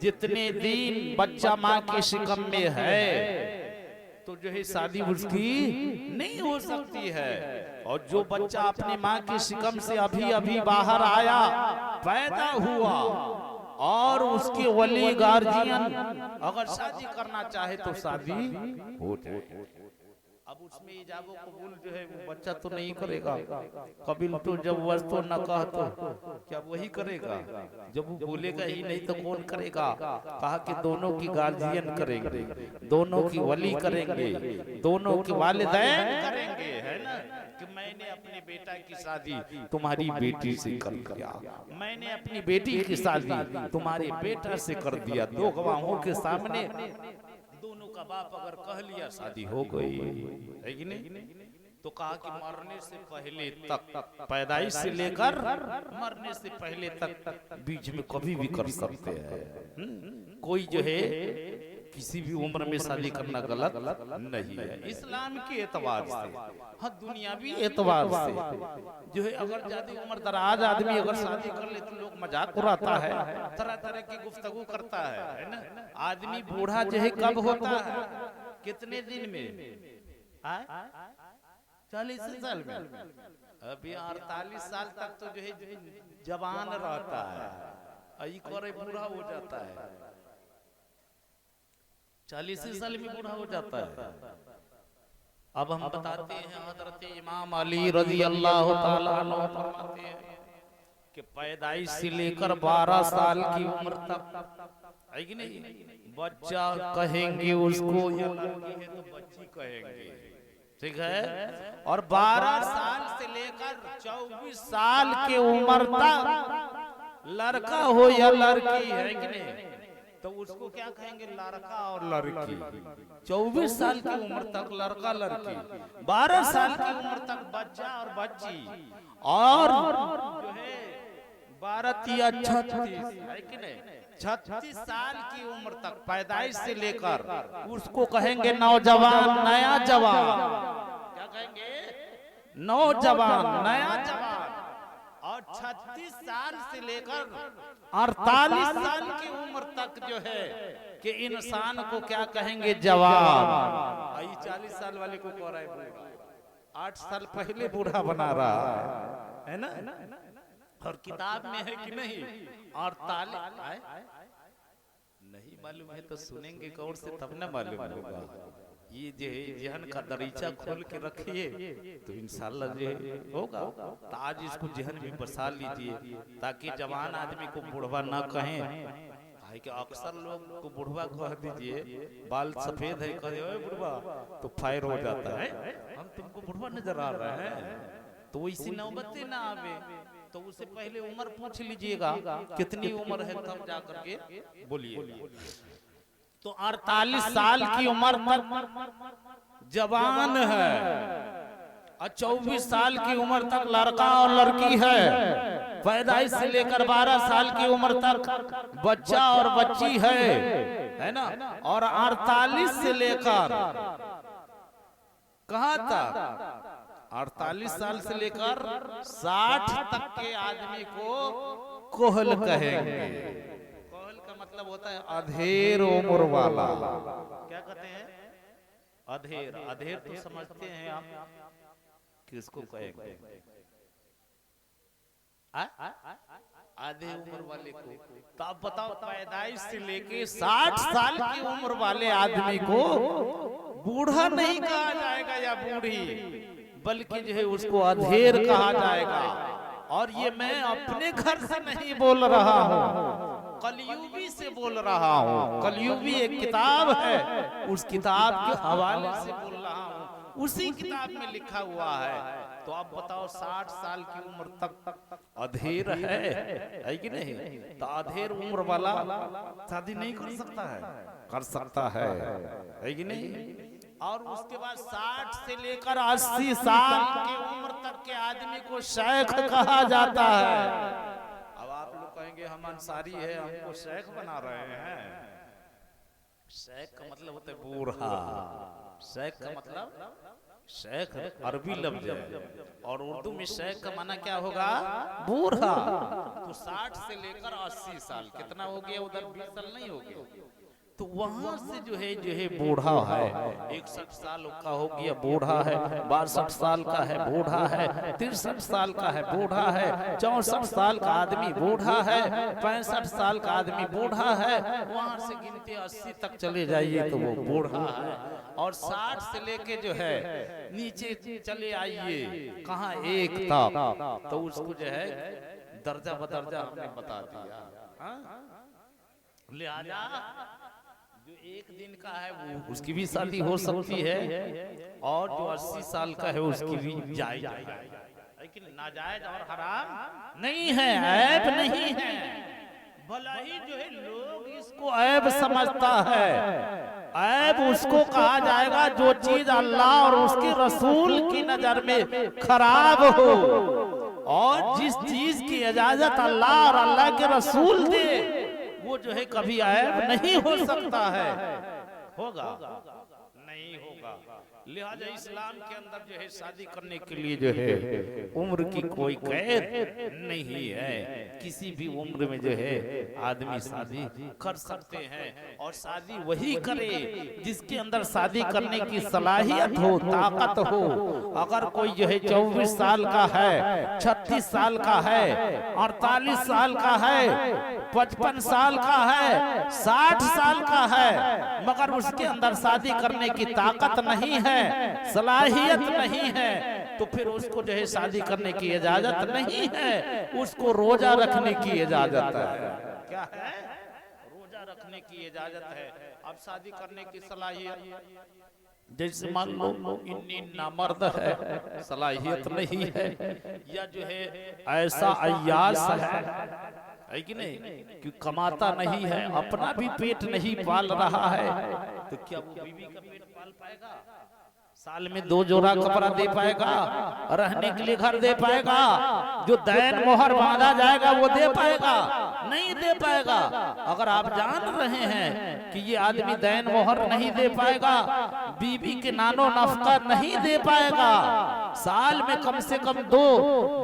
जितने दिन बच्चा माँ के शिकम में है तो जो है शादी उसकी नहीं हो सकती है। और जो बच्चा अपनी माँ की शिकम से अभी अभी बाहर आया, पैदा हुआ, और उसके वली गार्जियन अगर शादी करना चाहे तो शादी हो जाए। अब उसमें इजाबो कबूल जो है वो बच्चा तो नहीं करेगा। कबिल तो जब वस्तु न कह तो क्या वही करेगा? जब वो बोलेगा ही नहीं तो कौन करेगा? कहा कि दोनों की गार्जियन करेंगे, दोनों की वली करेंगे, दोनों के वालिदैन करेंगे, है ना? कि मैंने अपने बेटा की शादी तुम्हारी बेटी से कर दिया, मैंने अपनी बेटी की शादी तुम्हारे बेटा से कर दिया, दो गवाहों के सामने दोनों का बाप अगर कह लिया शादी हो गई, है कि नहीं? तो कहा कि मरने से पहले तक, पैदाइश से लेकर मरने से पहले तक बीच में कभी भी कर सकते हैं। कोई जो है किसी भी उम्र में शादी करना गलत नहीं है इस्लाम के एतबार से। हाँ, दुनियावी एतबार से जो है अगर ज्यादा उम्र दराज आदमी अगर शादी कर ले तो लोग मजाक उड़ाता है, तरह तरह की गुफ्तगू करता है ना? आदमी बूढ़ा जो है कब होता है? कितने दिन में? 40 साल में। अभी 48 साल तक तो जो है जवान रहता है, आई करे बूढ़ा हो जाता है, 40 साल में बूढ़ा हो जाता है। अब हम बताते हैं हजरत इमाम अली रजी अल्लाह ताला अन्हु फरमाते हैं कि पैदाइश से लेकर 12 साल की उम्र तक, है कि नहीं, बच्चा कहेंगे उसको, या लड़की है तो बच्ची कहेंगे, ठीक है? और 12 साल से लेकर 24 साल की उम्र तक लड़का हो या लड़की, है कि नहीं, तो उसको क्या कहेंगे? लड़का और लड़की। 24 साल की उम्र तक लड़का लड़की, 12 साल की उम्र तक बच्चा और बच्ची, और जो है 12 या 36, है कि नहीं, 36 साल की उम्र तक पैदाइश से लेकर उसको कहेंगे नौजवान, नया जवान। क्या कहेंगे? नौजवान, नया जवान। और 36 साल से लेकर 48 साल की उम्र तक जो है कि इंसान को क्या कहेंगे? जवान। आई 40 साल वाले को कह रहा है बूढ़ा, 8 साल पहले बूढ़ा बना रहा है ना? और किताब में है कि नहीं? 48 नहीं मालूम है तो सुनेंगे गौर से तब ना मालूम होगा। ये जो है जहन का दरीचा खोल के रखिए तो इंशाल्लाह जो होगा। तो आज इसको जहन में बसा लीजिए ताकि जवान आदमी को बुढ़वा ना कहें। है कि अक्सर लोग को बुढ़वा कह दीजिए, बाल सफेद है कहे ओए बुढ़वा तो फायर हो जाता है, हम तुमको बुढ़वा नजर आ रहा है, तो इसी नौबत ना आवे। तो उससे पहले उम्र पूछ लीजिएगा कितनी उम्र है, तब जाकर के बोलिए। तो 48 साल की उम्र तक जवान है और 24 साल की उम्र तक लड़का और लड़की है। पैदाइश से लेकर 12 साल की उम्र तक बच्चा और बच्ची है ना? और 48 से लेकर कहां तक? 48 साल से लेकर 60 तक के आदमी को कोहल कहेंगे। कोहल का मतलब होता है अधेर उम्र वाला। क्या कहते हैं? अधेर। अधेर तो समझते हैं आप किसको कहेंगे? आधे उम्र वाले को। तो आप बताओ पैदाइश से लेके 60 साल की उम्र वाले आदमी को बूढ़ा नहीं कहा जाएगा या बूढ़ी, बल्कि जो है उसको अधेर कहा जाएगा। और ये मैं अपने घर से नहीं बोल रहा हूँ, कलयुगी से बोल रहा हूँ। कलयुगी एक किताब है, उस किताब के हवाले से बोल रहा हूँ। उसी किताब में लिखा हुआ है। तो आप बताओ 60 साल की उम्र तक अधेर है कि नहीं? तो अधेर उम्र वाला शादी नहीं कर सकता है? कर सकता है कि नहीं? और उसके बाद 60 से लेकर 80 साल की उम्र तक के आदमी को शेख कहा जाता है। अब आप लोग कहेंगे हम अंसारी है, हमको शेख बना रहे हैं। शेख का मतलब होता है बूढ़ा। शेख का मतलब, शेख अरबी लफ्ज है और उर्दू में शेख का माना क्या होगा? बूढ़ा। तो 60 से लेकर 80 साल, कितना हो गया उधर? 20 साल नहीं हो गया, तो वहां से जो है बूढ़ा है, 61 साल का हो गया बूढ़ा है, 62 साल का है बूढ़ा है, 63 साल का है बूढ़ा है, 64 साल का आदमी बूढ़ा है, 65 साल का आदमी बूढ़ा है, वहां से गिनते 80 तक चले जाइए तो वो बूढ़ा है। और 60 से लेके जो है नीचे चले आइए कहाँ एक तक, तो उसको जो है दर्जा बदर्जा हमने बता दिया। लिहाजा जो एक दिन का है वो उसकी भी शादी हो सकती है, और जो 80 साल का है उसकी भी जायज है, लेकिन नाजायज और हराम नहीं है, ऐब नहीं है। भला ही जो है लोग इसको ऐब समझता है, ऐब उसको कहा जाएगा जो चीज अल्लाह और उसके रसूल की नजर में खराब हो, और जिस चीज की इजाजत अल्लाह और अल्लाह के रसूल दे वो जो है कभी ऐब नहीं हो सकता है, होगा नहीं होगा। लिहाजा इस्लाम के अंदर जो है शादी करने के लिए जो है उम्र की कोई कैद नहीं है, किसी भी उम्र में जो है आदमी शादी कर सकते हैं, और शादी वही करे जिसके अंदर शादी करने की सलाहियत हो, ताकत हो। अगर कोई जो है 24 साल का है, 36 साल का है, 48 साल का है, 55 साल का है, 60 साल का है, मगर उसके अंदर शादी करने की ताकत नहीं है, सलाहियत नहीं है, तो फिर उसको जो है शादी करने की इजाजत नहीं है, उसको रोजा रखने की इजाजत है। क्या है? रोजा रखने की इजाजत है। अब शादी करने की सलाहियत, जैसे मान लो इन्नी नामर्द है, सलाहियत नहीं है, या जो है ऐसा अय्यास है कि नहीं, कि कमाता नहीं है, अपना भी पेट नहीं पाल रहा है, तो क्या वो बीवी का पेट पाल पाएगा? साल में 2 जोड़ा कपड़ा दे पाएगा? रहने के लिए घर दे पाएगा? जो दैन मोहर बांधा जाएगा वो दे पाएगा? नहीं दे पाएगा। अगर आप जान रहे हैं कि ये आदमी दैन मोहर नहीं दे पाएगा, बीबी के नानो नफका नहीं दे पाएगा, साल में कम से कम 2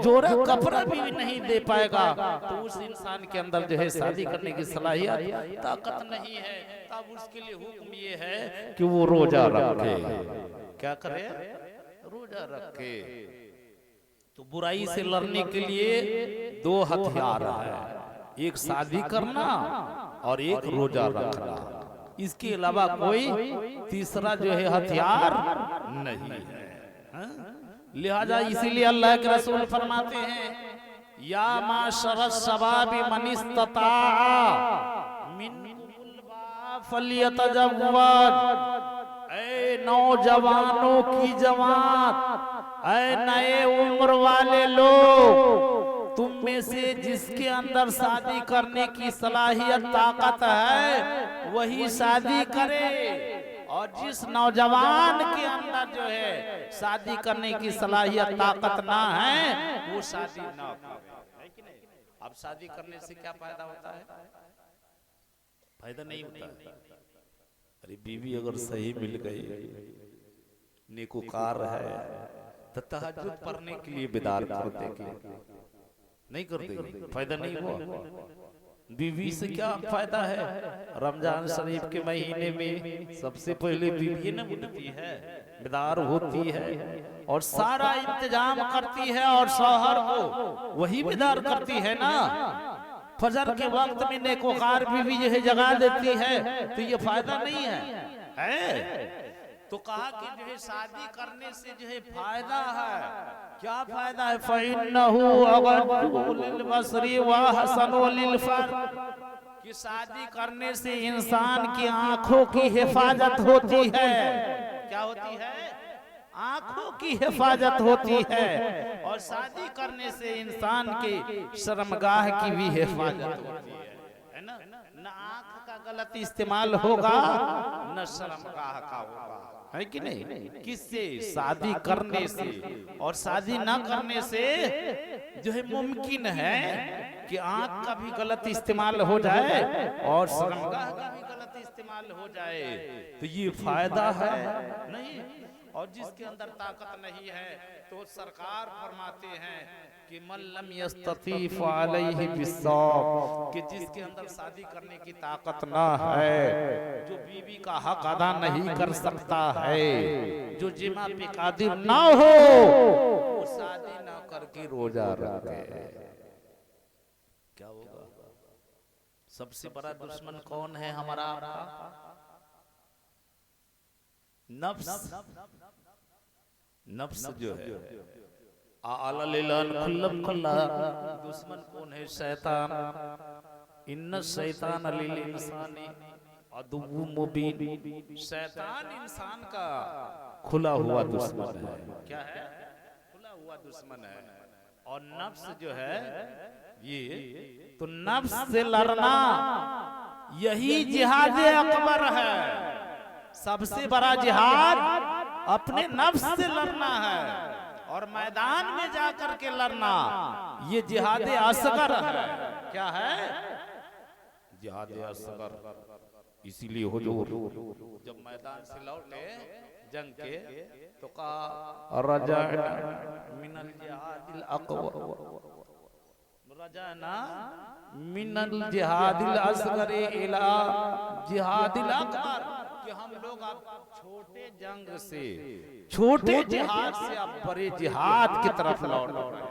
जोड़ा कपड़ा भी नहीं दे पाएगा, तो उस इंसान के अंदर जो है शादी करने की सलाहियत, ताकत नहीं है। तब उसके लिए हुक्म ये है कि वो रोजा रखे। क्या करे? रोजा रखे। तो बुराई से लड़ने के लिए 2 हथियार है, एक शादी करना और एक रोजा रखना। इसके अलावा कोई तीसरा जो है हथियार नहीं है। लिहाजा इसीलिए अल्लाह के रसूल फरमाते हैं, या माशर शबाबी मन इस्तता मिनकुमुल बाअ फलियतजव्वज। ऐ नौजवानों की जमात, ऐ नए उम्र वाले लोग, तुम में से जिसके अंदर शादी करने की सलाहियत ताकत है वही शादी करे, और जिस नौजवान के अंदर जो है शादी करने की सलाहियत ताकत ना है वो शादी ना करे। अब शादी करने से क्या फायदा होता है? फायदा नहीं होता। अरे बीवी अगर सही मिल गई, नेकोकार है, तो तहज्जुद पढ़ने के लिए बिदार कर देगी, नहीं कर देगी, फायदा नहीं हुआ। बीवी से क्या फायदा है? रमजान शरीफ के महीने में सबसे पहले बीवी न मिलती है, बिदार होती है, और सारा इंतजाम करती है, और शौहर को वही बिदार करती है ना। फजर के वक्त में नेकोकार बीवी जो है जगा देती है, तो ये फायदा नहीं है? तो कहा कि जो है शादी करने से जो है फायदा है। क्या फायदा है? फइन्नहु अगद्दु लिलबसरी व हसनु लिलफर्ज, कि शादी करने से इंसान की आंखों की हिफाजत होती है। क्या होती है? आंखों की हिफाजत होती है, और शादी करने से इंसान की शर्मगाह की भी हिफाजत होती है ना। न आंख का गलत इस्तेमाल होगा, न शर्मगाह का होगा, है कि नहीं? किससे? शादी करने से। और शादी न करने से जो है मुमकिन है कि आंख का भी गलत इस्तेमाल हो जाए और शर्मगाह का भी गलत इस्तेमाल हो जाए, तो ये फायदा है नहीं। और जिसके अंदर ताकत नहीं है, तो सरकार फरमाते हैं कि मल्लम यस्तती फअलैहि बिस्सौम, कि जिसके अंदर शादी करने की ताकत ना है, जो बीवी का हक अदा नहीं कर सकता है, जो जिमा पे कादिर ना हो, वो शादी ना करके रोजा रखे। क्या होगा? सबसे बड़ा दुश्मन कौन है हमारा? नफ्स। नफ्स जो है दुश्मन कौन है? शैतान। इन्न शैतान लिल इंसानी अदुव्वुम मुबीन। शैतान इंसान का खुला हुआ दुश्मन है। क्या है? खुला हुआ दुश्मन है। और नफ्स जो है ये, तो नफ्स से लड़ना यही जिहाद अकबर है। सबसे बड़ा जिहाद अपने नफ्स से लड़ना है, और मैदान में जाकर के लड़ना ये जिहाद असगर है। क्या है? जिहाद असगर। इसीलिए हुजूर जब मैदान से लौटे जंग के, तो कहा रजाना मिनल जिहादिल अकबर, रजाना मिनल जिहादिल असगर इला जिहादिल अकबर, कि हम लोग अब छोटे जंग से, छोटे जिहाद से अब बड़े जिहाद की तरफ लौट रहे हैं।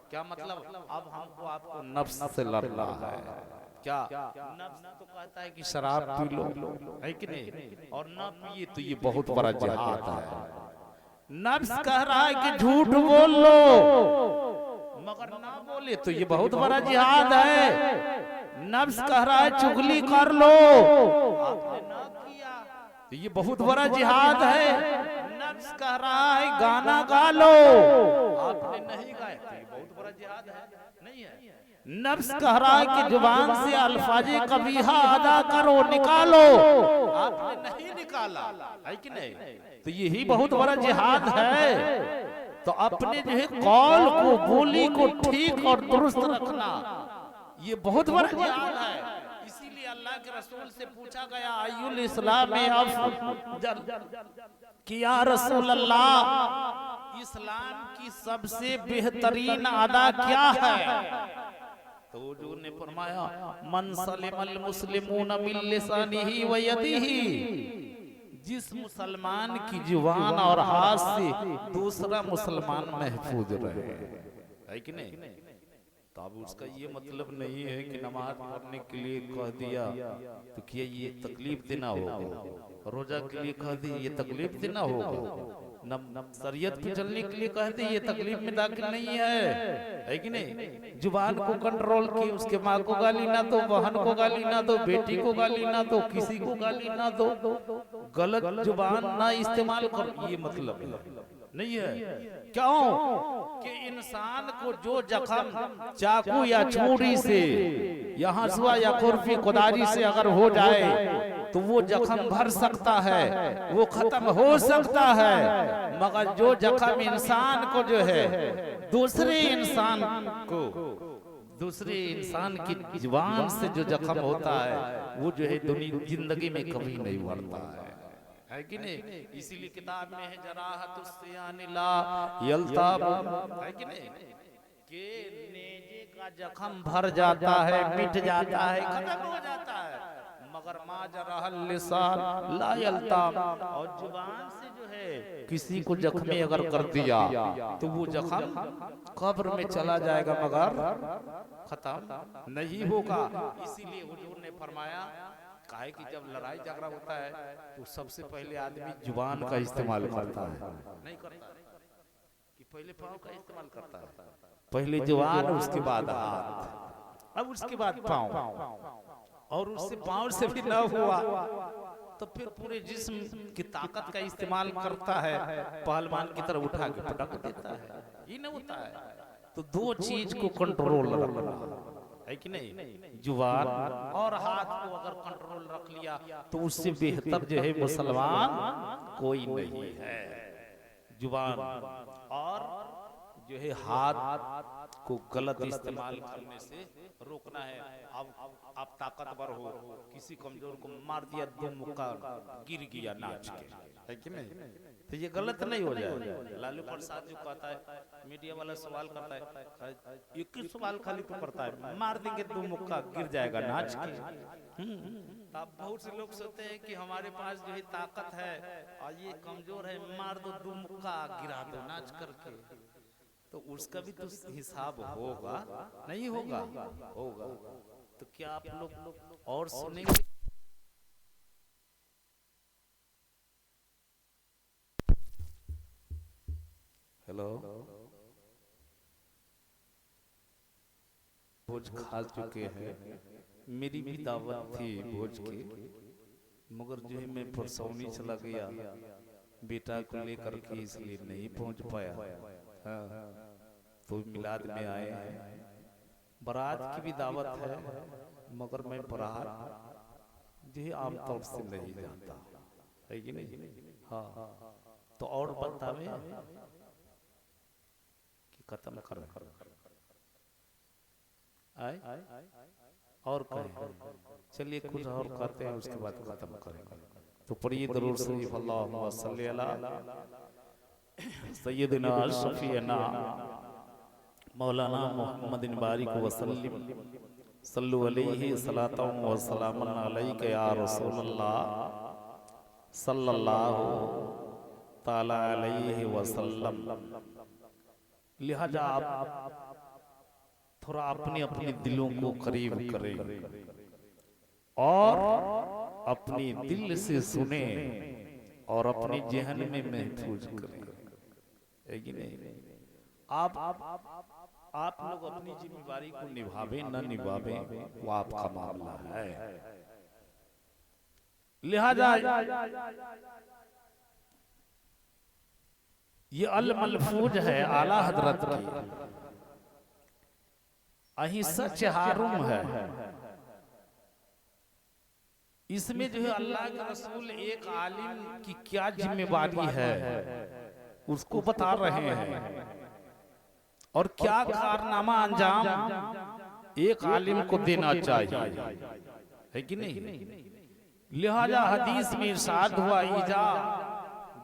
क्या मतलब? अब हमको आपको नफ्स से लड़ना है। क्या? नफ्स तो कहता है कि शराब पी लो, है कि नहीं? और ना पिए तो ये बहुत बड़ा जिहाद है। नफ्स कह रहा है कि झूठ बोल लो, मगर ना बोले तो ये बहुत बड़ा जिहाद है। नफ्स कह रहा है चुगली कर लो, आपने ना किया तो ये बहुत बड़ा जिहाद है। नफ्स कह रहा है गाना गा लो, आपने नहीं गाया तो ये बहुत बड़ा जिहाद है। नहीं है? नफ्स कह रहा है कि जुबान से अल्फाजे कबीहा अदा करो, निकालो, आपने नहीं निकाला, है कि नहीं? तो यही बहुत बड़ा जिहाद है। तो अपने जो है कौल को, बोली को ठीक और दुरुस्त रखना ये बहुत बड़ा जिहाद है। इसीलिए अल्लाह के रसूल से पूछा गया अय्युल इस्लाम अफजल, कि या रसूल अल्लाह, इस्लाम की सबसे बेहतरीन अदा क्या है? तो हुजूर ने फरमाया मन सलिमल मुस्लिमून मिन लिसानिही व यदिही, जिस मुसलमान की जुबान और हाथ से दूसरा मुसलमान महफूज रहे, है कि नहीं? तो अब उसका ये मतलब नहीं है कि नमाज पढ़ने के लिए कह दिया तो क्या ये तकलीफ देना होगा, रोजा के लिए कह दी ये तकलीफ देना होगा, शरीयत पे चलने के लिए कहते ये तकलीफ में दाखिल नहीं है कि नहीं? जुबान को कंट्रोल की, उसके माँ को गाली ना दो, बहन को गाली ना दो, बेटी को गाली ना दो, किसी को गाली ना दो, गलत जुबान ना इस्तेमाल करो, ये मतलब नहीं है। क्यों? कि इंसान को जो जख्म चाकू या छुरी से या हंसुआ या खुरपी कुदारी से अगर हो जाए तो वो जख्म भर सकता है, वो खत्म हो सकता है, मगर जो जख्म इंसान को जो है दूसरे इंसान की जुबान से जो जख्म होता है वो जो है दुनिया जिंदगी में कभी नहीं भरता है कि नहीं? इसीलिए किताब में है जराहतुस्सियानिला यल्ताब, है कि नहीं? कि नेजे का जख्म भर जाता है, मिट जाता है, खत्म हो जाता है, मगर मा जराहल लिसान ला यल्ताब, और जुबान से जो है किसी को जख्मी अगर कर दिया तो वो जख्म कब्र में चला जाएगा मगर खत्म नहीं होगा। इसीलिए हुजूर ने फरमाया काहे कि जब लड़ाई झगड़ा होता है तो सबसे पहले आदमी जुबान का इस्तेमाल करता है, नहीं करता कि पहले पाँव का इस्तेमाल करता है, पहले जुबान उसके बाद हाथ, अब उसके बाद पाँव, और उससे पाँव से भी न हुआ तो फिर पूरे जिस्म की ताकत का इस्तेमाल करता है, पहलवान की तरह उठा के पटक देता है, ये नहीं होता है। तो दो चीज को कंट्रोल रखना है कि नहीं? जुबान और हाथ को अगर कंट्रोल रख लिया तो उससे बेहतर जो है मुसलमान कोई नहीं है। जुबान और जो है हाथ को गलत इस्तेमाल करने से रोकना है। अब आप ताकतवर हो, किसी कमजोर को मार दिया, दो मुक्का गिर गया नाच के, है कि नहीं? तो ये गलत नहीं हो जाए। लालू प्रसाद जो कहता है, मीडिया वाला सवाल करता है, एक ही सवाल खाली तो करता है, मार देंगे दो मुक्का गिर जाएगा नाच के। अब बहुत से लोग सोचते हैं कि हमारे पास जो है ताकत है और ये कमजोर है, मार दो दो मुक्का गिरा दो नाच करके। तो उसका भी तो हिसाब होगा, नहीं होगा? होगा। तो क्या आप लोग और सुनेंगे? हेलो, भोज खा चुके हैं, मेरी भी दावत थी भोज की, मगर जो है मैं परसौनी चला गया बेटा को लेकर के, इसलिए नहीं पहुंच पाया। हाँ, तो मिलाद में आए हैं। बारात की भी दावत है, मगर मैं बारात जो है आमतौर से नहीं जाता, है कि नहीं? हाँ, तो और बतावे कि खत्म कर आए और कहें, चलिए कुछ और कहते हैं, उसके बाद खत्म करेंगे। तो पढ़िए दरूद शरीफ, अल्लाहुम्मा सल्ली अला सय्यदिना शफीना मौलाना मुहम्मदिन बारिक वसल्लम सल्लु अलैहि सलातम व सलामन अलैका या रसूलल्लाह सल्लल्लाहु ताला अलैहि वसल्लम। लिहाजा आप थोड़ा अपने अपने दिलों को करीब करें और अपनी दिल से सुने और अपने जहन में महफूज करें, है कि नहीं? आप लोग अपनी जिम्मेदारी को निभावे न निभावे वो आपका मामला है। लिहाजा ये अल मलफूज है आला हजरत की, अही सच हारूम है। इसमें जो है अल्लाह के रसूल एक आलिम की क्या जिम्मेवारी है उसको बता रहे हैं, और क्या कारनामा अंजाम एक आलिम को देना चाहिए, है कि नहीं? लिहाजा हदीस में इरशाद हुआ, इजा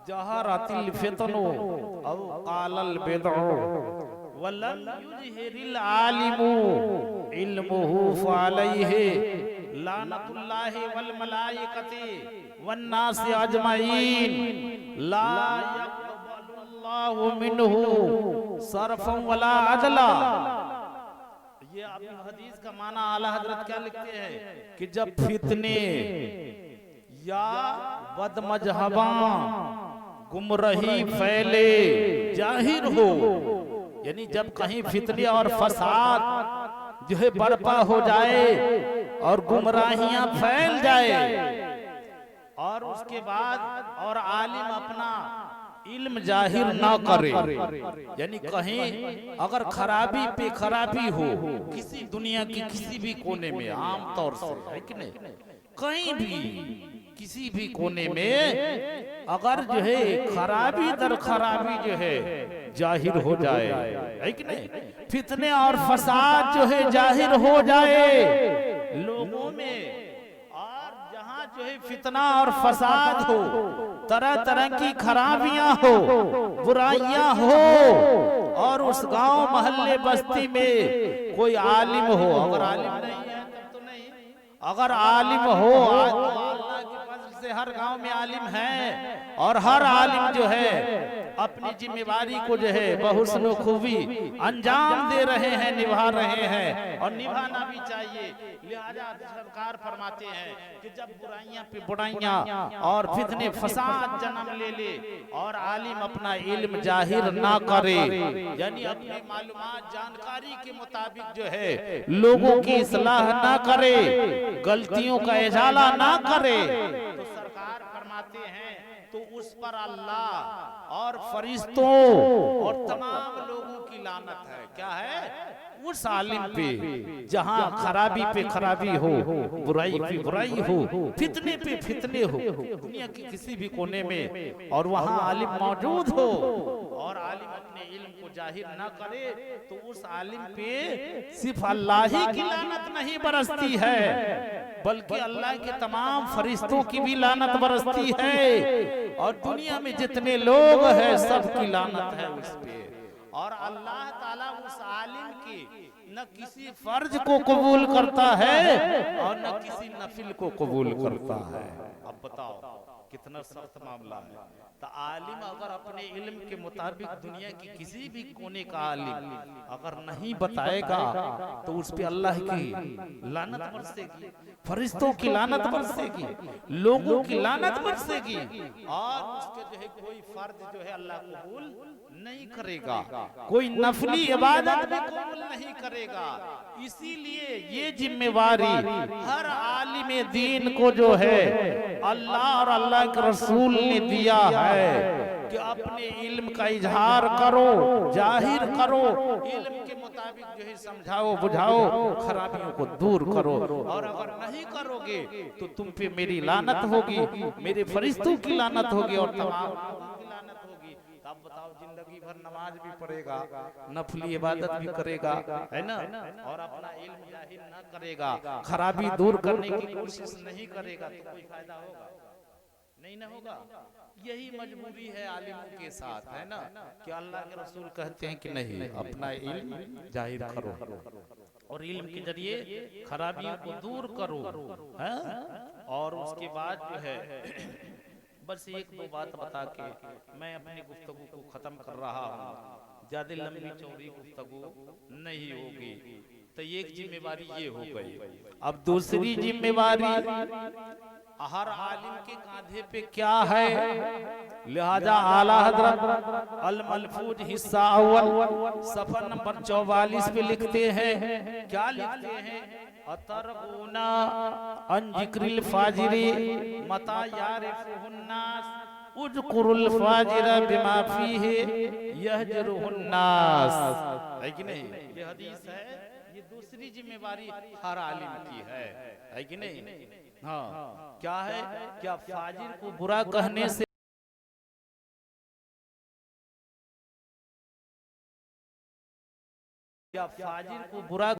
जहरतिल फितनो औ कालल बिदउ वलम युजहिरिल आलिमु इल्मुहु फअलैहि लानतुल्लाहि वल मलाइकति वन नासि अजमईन ला यक़बलुल्लाहु मिन्हु सरफन वला अदला। ये अपनी हदीस का माना आला हजरत क्या लिखते हैं कि जब फितने या बदमजहबा गुमराही फैले जाहिर हो, यानी जब कहीं फितने और फसाद जो है बर्पा हो जाए और गुमराहियां फैल जाए, और उसके बाद और आलिम अपना इल्म जाहिर ना करे, यानी कहीं अगर खराबी पे खराबी हो किसी दुनिया की किसी भी कोने में, आमतौर से, है कि नहीं? कहीं भी किसी भी कोने में अगर जो है खराबी दर खराबी जो है जाहिर हो जाए, है कि नहीं? फितने और फसाद जो है जाहिर हो जाए लोगों में, और जहां जो है फितना और फसाद हो, तरह तरह की खराबियां हो, बुराइयां हो, और उस गांव मोहल्ले बस्ती में कोई आलिम हो, अगर आलिम नहीं है तब तो नहीं, अगर आलिम हो, अल्लाह के फजल से हर गांव में आलिम है, और हर आलिम जो है अपनी जिम्मेवारी को जो है बहुस्न खूबी अंजाम दे रहे हैं, निभा रहे हैं, और निभाना भी चाहिए। लिहाजा सरकार फरमाते हैं कि जब बुराइयां पे बुराइयां और फितने फसाद जन्म ले ले और आलिम अपना इल्म जाहिर ना करे, यानी अपनी मालूमात जानकारी के मुताबिक जो है लोगों की इस्लाह ना करे, गलतियों का इजाला ना करे, तो सरकार फरमाते हैं तो उस पर अल्लाह और फरिश्तों और तमाम लोगों की लानत है। क्या है? उस आलिम पे जहां खराबी पे खराबी हो, बुराई पे बुराई हो, फितने पे फितने हो दुनिया के किसी भी कोने में, और वहां आलिम मौजूद हो और आलिम अपने इल्म को जाहिर ना करे तो उस आलिम पे सिर्फ अल्लाह ही की लानत नहीं बरसती है, बल्कि अल्लाह के तमाम फरिश्तों की भी लानत बरसती है, और दुनिया में जितने लोग हैं सबकी लानत है उस पे। और अल्लाह ताला उस आलिम की न किसी फर्ज को कबूल करता है और न किसी नफिल को कबूल करता है। अब बताओ कितना सख्त मामला है। तो आलिम अगर अपने इल्म के मुताबिक दुनिया की किसी भी कोने का आलिम अगर नहीं बताएगा तो उस पे अल्लाह की लानत बरसेगी, फरिश्तों की लानत बरसेगी, लोगों की लानत बरसेगी, और उसके जो है कोई फर्ज जो है अल्लाह कबूल नहीं करेगा, कोई नफली इबादत भी कबूल नहीं करेगा। इसीलिए ये जिम्मेवारी हर आलिम दीन को जो है अल्लाह और अल्लाह के रसूल ने दिया है कि अपने इल्म का इजहार करो, जाहिर करो, इल्म के मुताबिक जो है समझाओ बुझाओ, खराबियों को दूर करो, और अगर नहीं करोगे तो तुम पे मेरी लानत होगी, मेरे फरिश्तों की लानत होगी और तमाम लोगों की लानत होगी। अब बताओ जिंदगी भर नमाज भी पढ़ेगा, नफली इबादत भी करेगा, है ना, और अपना इल्म जाहिर ना करेगा, खराबी दूर करने की कोशिश नहीं करेगा तो कोई फायदा होगा नहीं ना होगा। यही मजबूरी है आलिमों के साथ, है ना, कि अल्लाह के रसूल कहते हैं कि नहीं अपना इल्म जाहिर करो और इल्म के जरिए खराबियों को दूर करो, है? और उसके बाद जो है बस एक दो बात बता के मैं अपनी गुफ्तगू को खत्म कर रहा हूँ, ज्यादा लंबी चौड़ी गुफ्तगू नहीं होगी। तो एक जिम्मेवारी ये हो गई। अब दूसरी जिम्मेवारी हर आलिम के कांधे पे क्या है, लिहाजा आला हजरत अल मलफूज हिस्सा अव्वल सफर नंबर 44 पे लिखते हैं, क्या लिखते हैं, अतरगुना अन जिक्रिल फाजिरी मता यारिफुहुन नास उज़कुरुल फाजिरा बिमा फीहि यहजरुहुन नास, है कि नहीं? ये हदीस है, ये दूसरी जिम्मेवारी हर आलिम की है कि नहीं? हाँ, क्या है, क्या फाजिर को बुरा कहने से, क्या फाजिर को बुरा